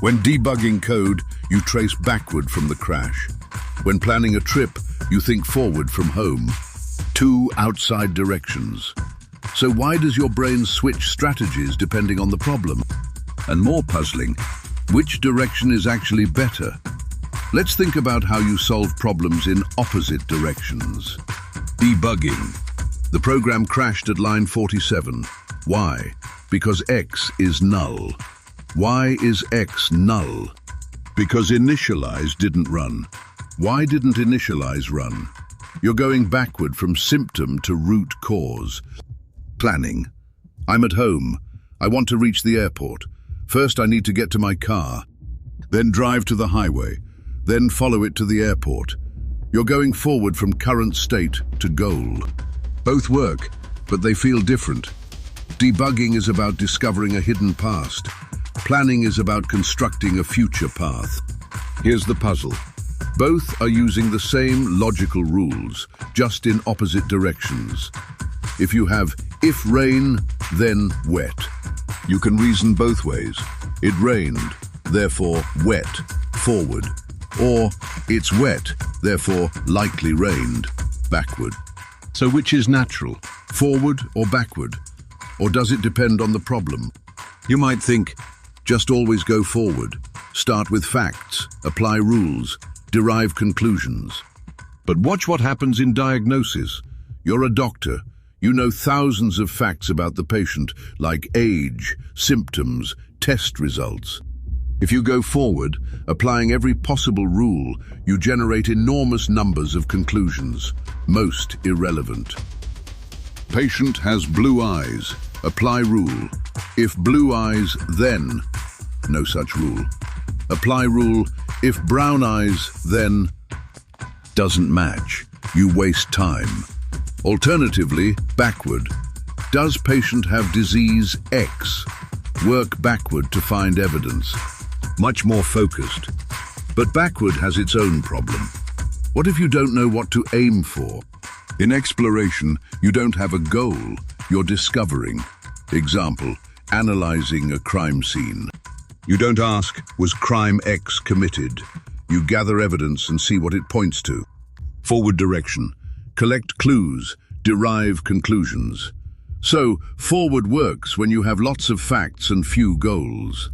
When debugging code, you trace backward from the crash. When planning a trip, you think forward from home. Two outside directions. So why does your brain switch strategies depending on the problem? And more puzzling, which direction is actually better? Let's think about how you solve problems in opposite directions. Debugging. The program crashed at line 47. Why? Because X is null. Why is X null? Because initialize didn't run. Why didn't initialize run? You're going backward from symptom to root cause. Planning. I'm at home. I want to reach the airport. First I need to get to my car. Then drive to the highway. Then follow it to the airport. You're going forward from current state to goal. Both work, but they feel different. Debugging is about discovering a hidden past. Planning is about constructing a future path. Here's the puzzle. Both are using the same logical rules, just in opposite directions. If you have if rain, then wet, you can reason both ways. It rained, therefore wet, forward. Or it's wet, therefore likely rained, backward. So which is natural, forward or backward? Or does it depend on the problem? You might think, just always go forward. Start with facts, apply rules, derive conclusions. But watch what happens in diagnosis. You're a doctor. You know thousands of facts about the patient, like age, symptoms, test results. If you go forward, applying every possible rule, you generate enormous numbers of conclusions, most irrelevant. Patient has blue eyes. Apply rule. If blue eyes, then no such rule. Apply rule. If brown eyes, then doesn't match. You waste time. Alternatively, backward. Does patient have disease X? Work backward to find evidence. Much more focused. But backward has its own problem. What if you don't know what to aim for? In exploration, you don't have a goal, you're discovering. Example, analyzing a crime scene. You don't ask, was crime X committed? You gather evidence and see what it points to. Forward direction. Collect clues, derive conclusions. So, forward works when you have lots of facts and few goals.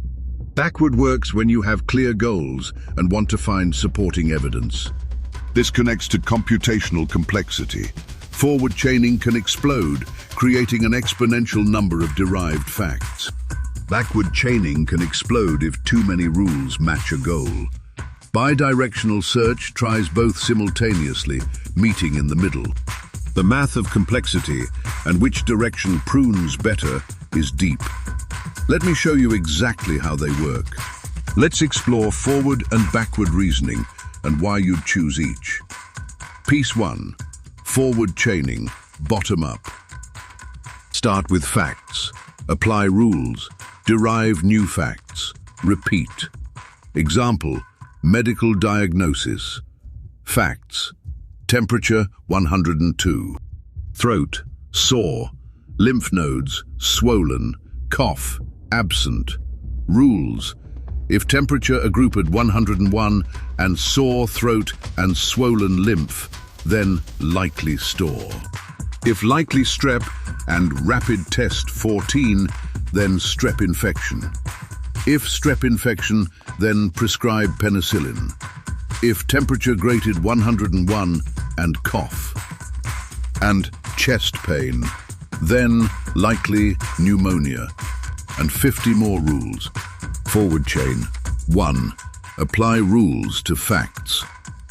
Backward works when you have clear goals and want to find supporting evidence. This connects to computational complexity. Forward chaining can explode, creating an exponential number of derived facts. Backward chaining can explode if too many rules match a goal. Bidirectional search tries both simultaneously, meeting in the middle. The math of complexity and which direction prunes better is deep. Let me show you exactly how they work. Let's explore forward and backward reasoning and why you'd choose each. Piece 1. Forward chaining, bottom up. Start with facts. Apply rules. Derive new facts. Repeat. Example, medical diagnosis. Facts. Temperature 102. Throat, sore. Lymph nodes, swollen. Cough, absent. Rules. If temperature are grouped at 101 and sore throat and swollen lymph, then likely store. If likely strep and rapid test 14, then strep infection. If strep infection, then prescribe penicillin. If temperature graded 101 and cough. And chest pain, then likely pneumonia. And 50 more rules. Forward chain. 1. Apply rules to facts.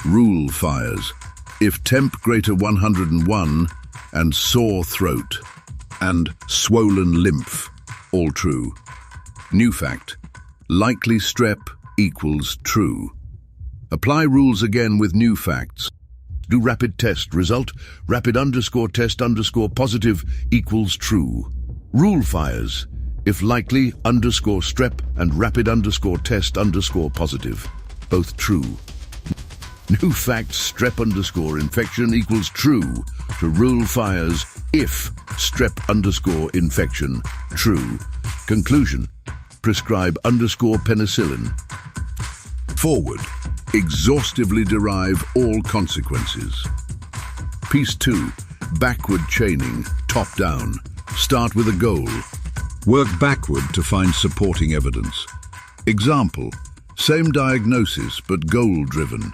Rule fires. If temp greater 101 and sore throat and swollen lymph, all true. New fact. Likely strep equals true. Apply rules again with new facts. Do rapid test result, rapid underscore test underscore positive equals true. Rule fires. If likely underscore strep and rapid underscore test underscore positive, both true. New fact strep underscore infection equals true to rule fires if strep underscore infection true. Conclusion. Prescribe underscore penicillin Forward, exhaustively derive all consequences. Piece 2, backward chaining, top down. Start with a goal. Work backward to find supporting evidence. Example, same diagnosis but goal-driven.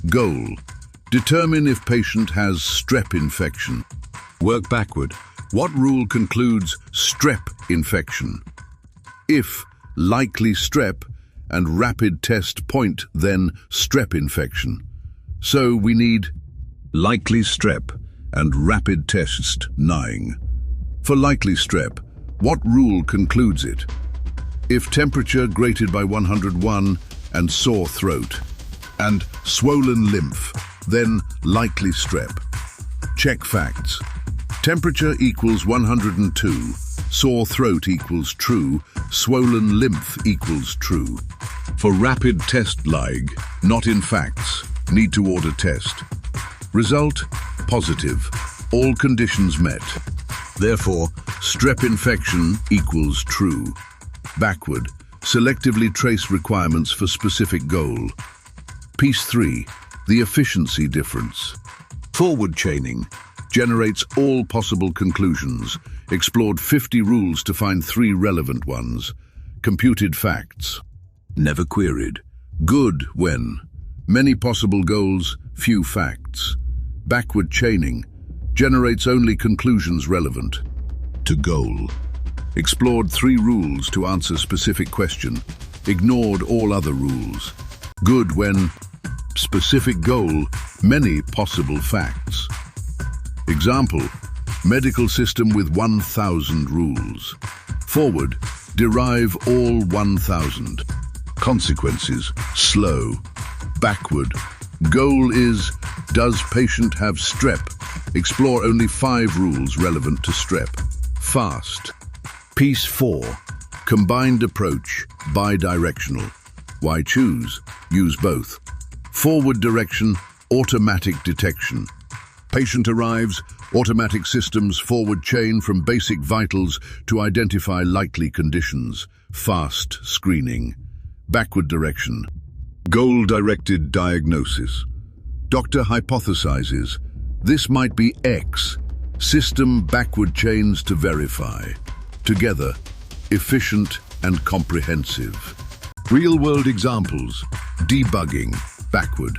Goal, determine if patient has strep infection. Work backward. What rule concludes strep infection? If likely strep and rapid test point, then strep infection. So we need likely strep and rapid test 9. For likely strep, what rule concludes it? If temperature greater by 101 and sore throat and swollen lymph, then likely strep. Check facts. Temperature equals 102, sore throat equals true, swollen lymph equals true. For rapid test lig, not in facts, need to order test. Result, positive, all conditions met. Therefore, strep infection equals true. Backward, selectively trace requirements for specific goal. Piece 3, the efficiency difference. Forward chaining, generates all possible conclusions, explored 50 rules to find 3 relevant ones. Computed facts. Never queried. Good when. Many possible goals, few facts. Backward chaining, generates only conclusions relevant to goal. Explored 3 rules to answer specific question, ignored all other rules. Good when. Specific goal, many possible facts. Example, medical system with 1,000 rules. Forward, derive all 1,000. Consequences, slow. Backward, goal is, does patient have strep? Explore only 5 rules relevant to strep. Fast. Piece 4, combined approach, bidirectional. Why choose? Use both. Forward direction, automatic detection. Patient arrives, automatic systems forward chain from basic vitals to identify likely conditions. Fast screening. Backward direction. Goal-directed diagnosis. Doctor hypothesizes, this might be X. System backward chains to verify. Together, efficient and comprehensive. Real-world examples. Debugging, backward.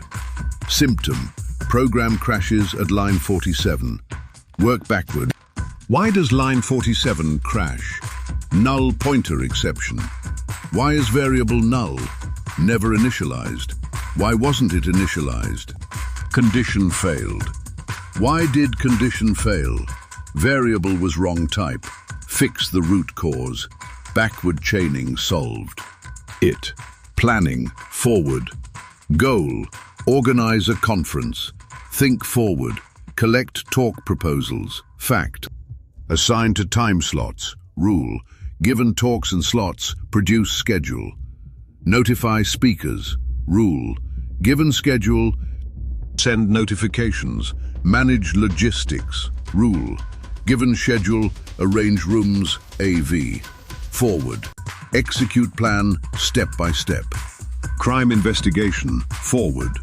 Symptom, program crashes at line 47. Work backward. Why does line 47 crash? Null pointer exception. Why is variable null? Never initialized. Why wasn't it initialized? Condition failed. Why did condition fail? Variable was wrong type. Fix the root cause. Backward chaining solved. It. Planning, forward. Goal, organize a conference. Think forward. Collect talk proposals. Fact. Assign to time slots. Rule. Given talks and slots, produce schedule. Notify speakers. Rule. Given schedule, send notifications. Manage logistics. Rule. Given schedule, arrange rooms. AV. Forward. Execute plan step by step. Crime investigation. Forward.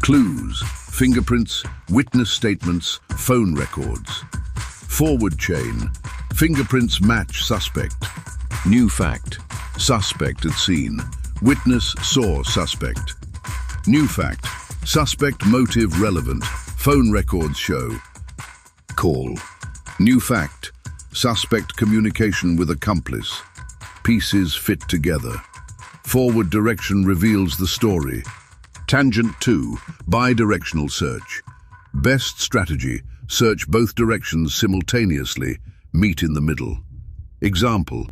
Clues. Fingerprints, witness statements, phone records. Forward chain. Fingerprints match suspect. New fact. Suspect at scene. Witness saw suspect. New fact. Suspect motive relevant. Phone records show. Call. New fact. Suspect communication with accomplice. Pieces fit together. Forward direction reveals the story. Tangent 2. Bidirectional search. Best strategy. Search both directions simultaneously. Meet in the middle. Example.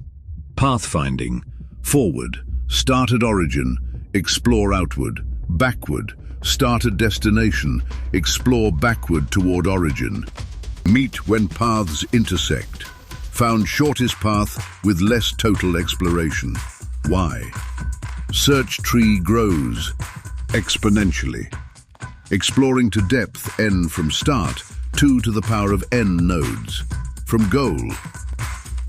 Pathfinding. Forward. Start at origin. Explore outward. Backward. Start at destination. Explore backward toward origin. Meet when paths intersect. Found shortest path with less total exploration. Why? Search tree grows exponentially. Exploring to depth n from start, 2 to the power of n nodes. From goal,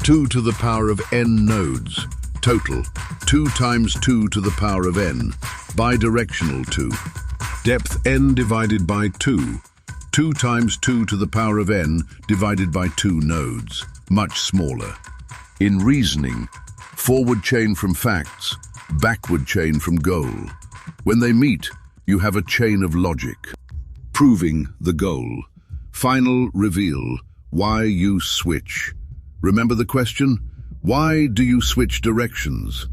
2 to the power of n nodes. Total, 2 times 2 to the power of n. Bidirectional 2. Depth n divided by 2. 2 times 2 to the power of n divided by 2 nodes. Much smaller. In reasoning, forward chain from facts, backward chain from goal. When they meet, you have a chain of logic. Proving the goal. Final reveal. Why you switch. Remember the question? Why do you switch directions?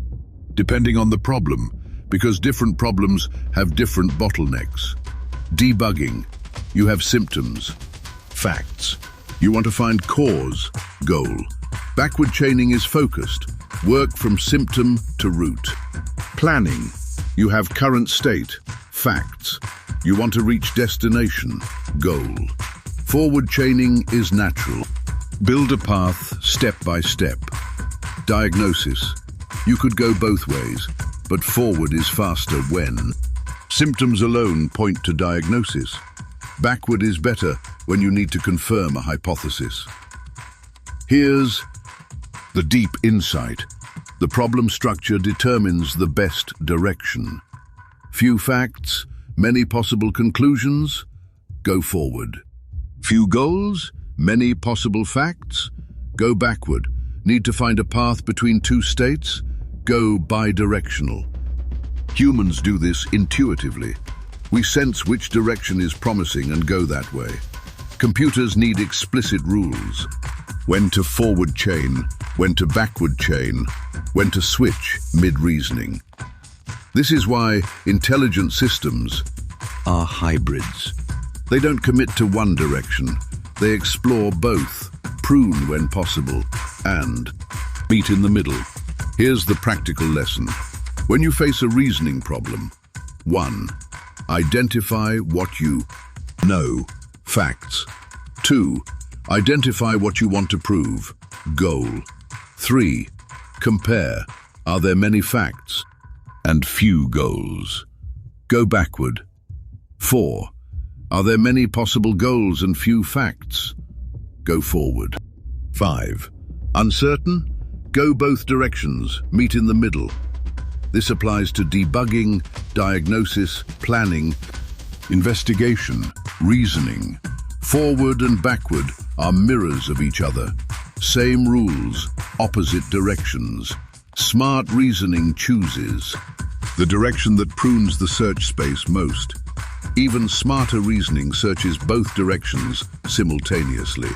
Depending on the problem, because different problems have different bottlenecks. Debugging. You have symptoms. Facts. You want to find cause. Goal. Backward chaining is focused. Work from symptom to root. Planning. You have current state. Facts. You want to reach destination. Goal. Forward chaining is natural. Build a path step by step. Diagnosis. You could go both ways, but forward is faster when symptoms alone point to diagnosis. Backward is better when you need to confirm a hypothesis. Here's the deep insight. The problem structure determines the best direction. Few facts, many possible conclusions. Go forward. Few goals, many possible facts. Go backward. Need to find a path between two states? Go bidirectional. Humans do this intuitively. We sense which direction is promising and go that way. Computers need explicit rules. When to forward chain, when to backward chain, when to switch mid-reasoning. This is why intelligent systems are hybrids. They don't commit to one direction. They explore both, prune when possible, and meet in the middle. Here's the practical lesson. When you face a reasoning problem, 1. Identify what you know. Facts. 2. Identify what you want to prove. Goal. 3. Compare. Are there many facts and few goals? Go backward. 4. Are there many possible goals and few facts? Go forward. 5. Uncertain? Go both directions. Meet in the middle. This applies to debugging, diagnosis, planning, investigation, reasoning. Forward and backward are mirrors of each other. Same rules, opposite directions. Smart reasoning chooses the direction that prunes the search space most. Even smarter reasoning searches both directions simultaneously.